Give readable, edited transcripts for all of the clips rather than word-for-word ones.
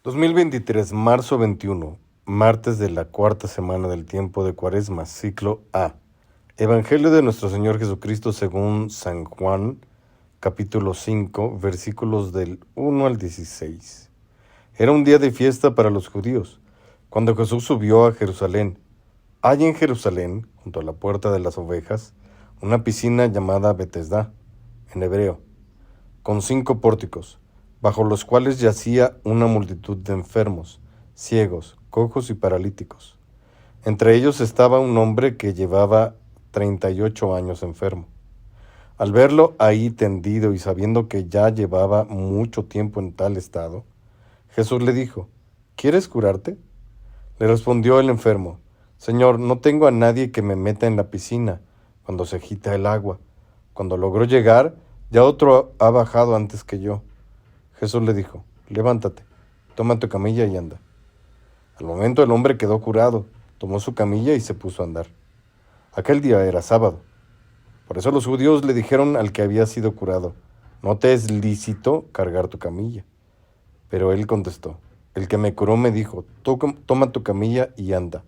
2023, marzo 21, martes de la cuarta semana del tiempo de Cuaresma, ciclo A. Evangelio de nuestro Señor Jesucristo según San Juan, capítulo 5, versículos del 1 al 16. Era un día de fiesta para los judíos, cuando Jesús subió a Jerusalén. Hay en Jerusalén, junto a la puerta de las ovejas, una piscina llamada Betesda, en hebreo, con 5 pórticos, bajo los cuales yacía una multitud de enfermos, ciegos, cojos y paralíticos. Entre ellos estaba un hombre que llevaba 38 años enfermo. Al verlo ahí tendido y sabiendo que ya llevaba mucho tiempo en tal estado, Jesús le dijo: ¿Quieres curarte? Le respondió el enfermo: Señor, no tengo a nadie que me meta en la piscina cuando se agita el agua. Cuando logró llegar, ya otro ha bajado antes que yo. Jesús le dijo: levántate, toma tu camilla y anda. Al momento el hombre quedó curado, tomó su camilla y se puso a andar. Aquel día era sábado. Por eso los judíos le dijeron al que había sido curado: no te es lícito cargar tu camilla. Pero él contestó: el que me curó me dijo: toma tu camilla y anda.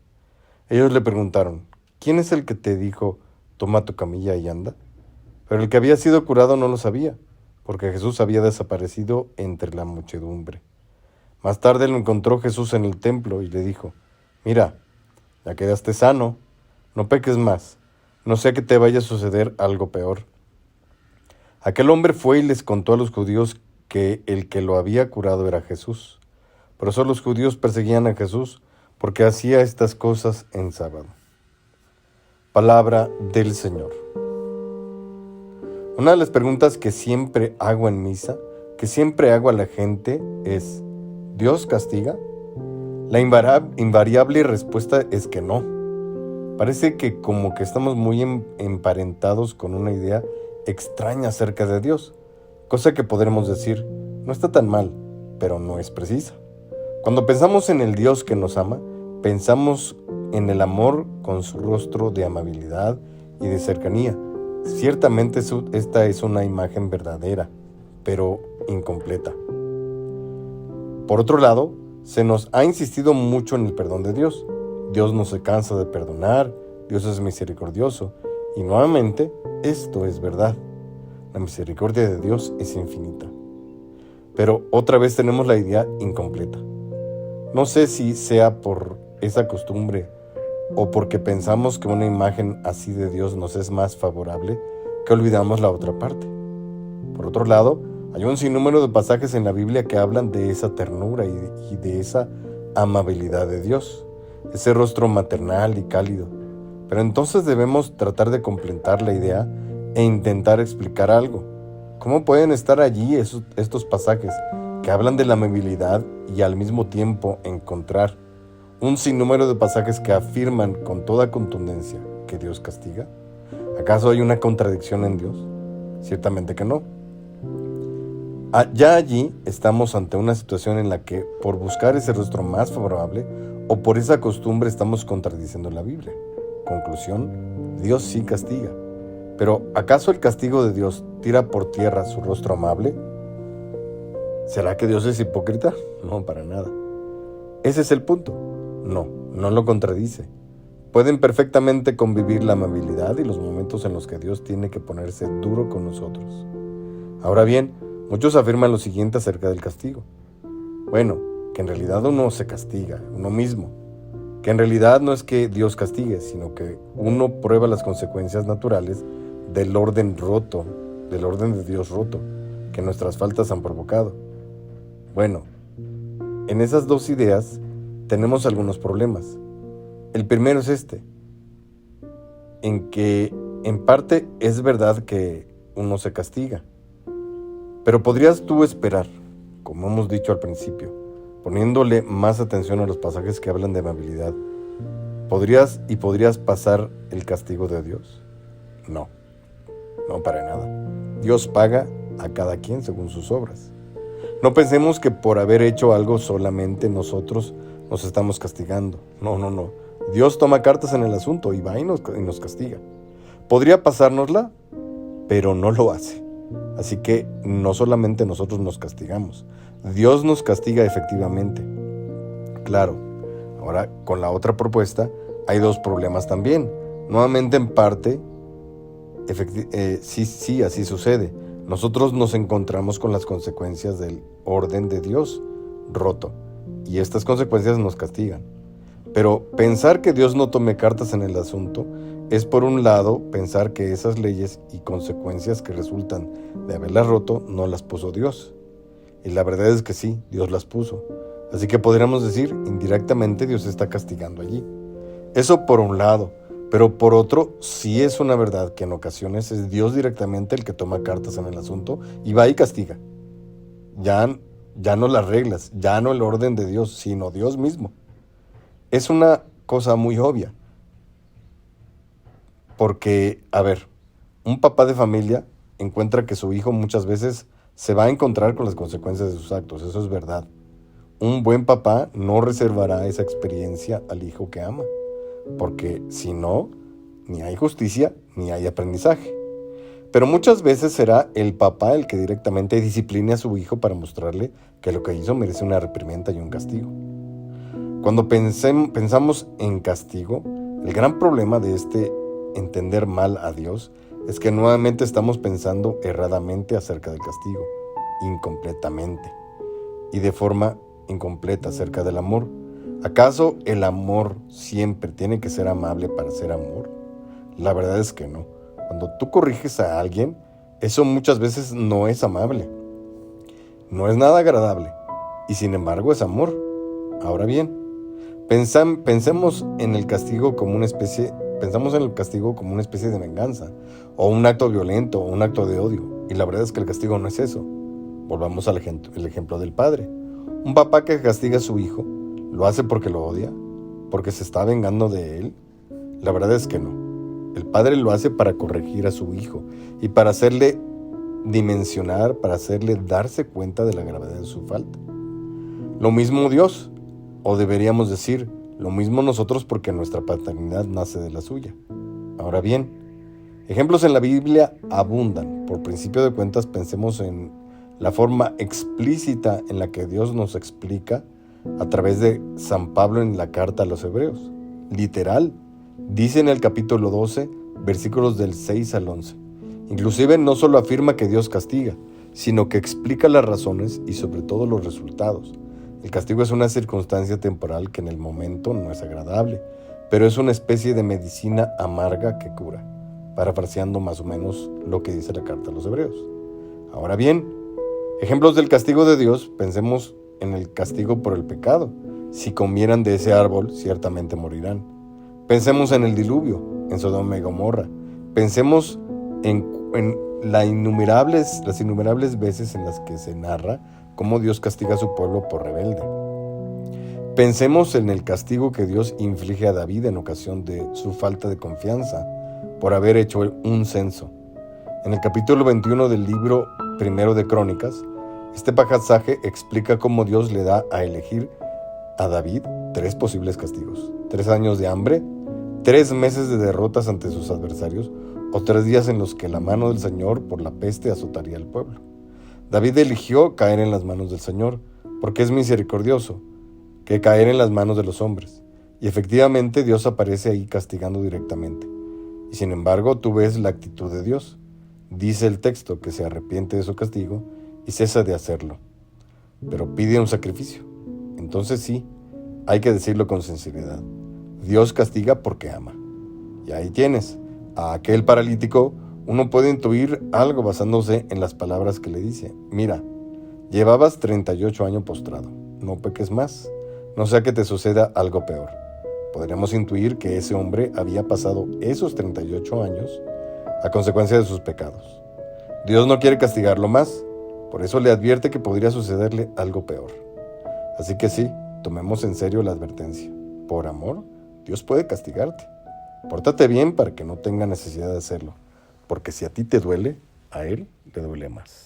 Ellos le preguntaron: ¿quién es el que te dijo: toma tu camilla y anda? Pero el que había sido curado no lo sabía, porque Jesús había desaparecido entre la muchedumbre. Más tarde lo encontró Jesús en el templo y le dijo: mira, ya quedaste sano, no peques más, no sea que te vaya a suceder algo peor. Aquel hombre fue y les contó a los judíos que el que lo había curado era Jesús. Por eso los judíos perseguían a Jesús, porque hacía estas cosas en sábado. Palabra del Señor. Una de las preguntas que siempre hago en misa, que siempre hago a la gente es: ¿Dios castiga? La invariable respuesta es que no. Parece que como que estamos muy emparentados con una idea extraña acerca de Dios, cosa que podremos decir, no está tan mal, pero no es precisa. Cuando pensamos en el Dios que nos ama, pensamos en el amor con su rostro de amabilidad y de cercanía. Ciertamente esta es una imagen verdadera, pero incompleta. Por otro lado, se nos ha insistido mucho en el perdón de Dios. Dios no se cansa de perdonar, Dios es misericordioso, y nuevamente, esto es verdad. La misericordia de Dios es infinita. Pero otra vez tenemos la idea incompleta. No sé si sea por esa costumbre o porque pensamos que una imagen así de Dios nos es más favorable, que olvidamos la otra parte. Por otro lado, hay un sinnúmero de pasajes en la Biblia que hablan de esa ternura y de esa amabilidad de Dios, ese rostro maternal y cálido. Pero entonces debemos tratar de completar la idea e intentar explicar algo. ¿Cómo pueden estar allí estos pasajes que hablan de la amabilidad y al mismo tiempo encontrar un sinnúmero de pasajes que afirman con toda contundencia que Dios castiga? ¿Acaso hay una contradicción en Dios? Ciertamente que no. Ya allí estamos ante una situación en la que, por buscar ese rostro más favorable o por esa costumbre, estamos contradiciendo la Biblia. Conclusión: Dios sí castiga. Pero ¿acaso el castigo de Dios tira por tierra su rostro amable? ¿Será que Dios es hipócrita? No, para nada. Ese es el punto. No lo contradice. Pueden perfectamente convivir la amabilidad y los momentos en los que Dios tiene que ponerse duro con nosotros. Ahora bien, muchos afirman lo siguiente acerca del castigo. Bueno, que en realidad uno se castiga, uno mismo. Que en realidad no es que Dios castigue, sino que uno prueba las consecuencias naturales del orden de Dios roto, que nuestras faltas han provocado. Bueno, en esas dos ideas tenemos algunos problemas. El primero es en que en parte es verdad que uno se castiga, pero podrías tú esperar, como hemos dicho al principio, poniéndole más atención a los pasajes que hablan de amabilidad, ¿podrías pasar el castigo de Dios? No para nada. Dios paga a cada quien según sus obras. No pensemos que por haber hecho algo solamente nosotros nos estamos castigando. No. Dios toma cartas en el asunto y va y nos castiga. Podría pasárnosla, pero no lo hace. Así que no solamente nosotros nos castigamos, Dios nos castiga efectivamente. Claro, ahora con la otra propuesta hay dos problemas también. Nuevamente en parte, sí, así sucede. Nosotros nos encontramos con las consecuencias del orden de Dios roto, y estas consecuencias nos castigan. Pero pensar que Dios no tome cartas en el asunto es, por un lado, pensar que esas leyes y consecuencias que resultan de haberlas roto no las puso Dios. Y la verdad es que sí, Dios las puso. Así que podríamos decir, indirectamente Dios está castigando allí. Eso por un lado, pero por otro, sí es una verdad que en ocasiones es Dios directamente el que toma cartas en el asunto y va y castiga. Ya no las reglas, ya no el orden de Dios, sino Dios mismo. Es una cosa muy obvia, porque, a ver, un papá de familia encuentra que su hijo muchas veces se va a encontrar con las consecuencias de sus actos, eso es verdad. Un buen papá no reservará esa experiencia al hijo que ama, porque si no, ni hay justicia ni hay aprendizaje. Pero muchas veces será el papá el que directamente discipline a su hijo para mostrarle que lo que hizo merece una reprimenda y un castigo. Cuando pensamos en castigo, el gran problema de entender mal a Dios es que nuevamente estamos pensando erradamente acerca del castigo, incompletamente, y de forma incompleta acerca del amor. ¿Acaso el amor siempre tiene que ser amable para ser amor? La verdad es que no. Cuando tú corriges a alguien, eso muchas veces no es amable. No es nada agradable, y sin embargo es amor. Ahora bien, pensemos en el castigo como una especie de venganza, o un acto violento, o un acto de odio. Y la verdad es que el castigo no es eso. Volvamos al ejemplo del padre. Un papá que castiga a su hijo, ¿lo hace porque lo odia? ¿Porque se está vengando de él? La verdad es que no. El padre lo hace para corregir a su hijo y para hacerle dimensionar, para hacerle darse cuenta de la gravedad de su falta. Lo mismo Dios, o deberíamos decir, lo mismo nosotros, porque nuestra paternidad nace de la suya. Ahora bien, ejemplos en la Biblia abundan. Por principio de cuentas, pensemos en la forma explícita en la que Dios nos explica a través de San Pablo en la carta a los Hebreos. Literal, dice en el capítulo 12, versículos del 6 al 11. Inclusive no solo afirma que Dios castiga, sino que explica las razones y sobre todo los resultados. El castigo es una circunstancia temporal que en el momento no es agradable, pero es una especie de medicina amarga que cura, parafraseando más o menos lo que dice la carta a los Hebreos. Ahora bien, ejemplos del castigo de Dios, pensemos en el castigo por el pecado. Si comieran de ese árbol, ciertamente morirán. Pensemos en el diluvio, en Sodoma y Gomorra. Pensemos en las innumerables veces en las que se narra cómo Dios castiga a su pueblo por rebelde. Pensemos en el castigo que Dios inflige a David en ocasión de su falta de confianza por haber hecho un censo. En el capítulo 21 del libro primero de Crónicas, este pasaje explica cómo Dios le da a elegir a David 3 posibles castigos: 3 años de hambre, 3 meses de derrotas ante sus adversarios, o 3 días en los que la mano del Señor por la peste azotaría al pueblo. David eligió caer en las manos del Señor, porque es misericordioso, que caer en las manos de los hombres. Y efectivamente Dios aparece ahí castigando directamente. Y sin embargo, tú ves la actitud de Dios. Dice el texto que se arrepiente de su castigo y cesa de hacerlo, pero pide un sacrificio. Entonces sí, hay que decirlo con sinceridad. Dios castiga porque ama. Y ahí tienes a aquel paralítico. Uno puede intuir algo basándose en las palabras que le dice. Mira, llevabas 38 años postrado, no peques más, no sea que te suceda algo peor. Podríamos intuir que ese hombre había pasado esos 38 años a consecuencia de sus pecados. Dios no quiere castigarlo más, por eso le advierte que podría sucederle algo peor. Así que sí, tomemos en serio la advertencia. Por amor, Dios puede castigarte. Pórtate bien para que no tenga necesidad de hacerlo, porque si a ti te duele, a Él le duele más.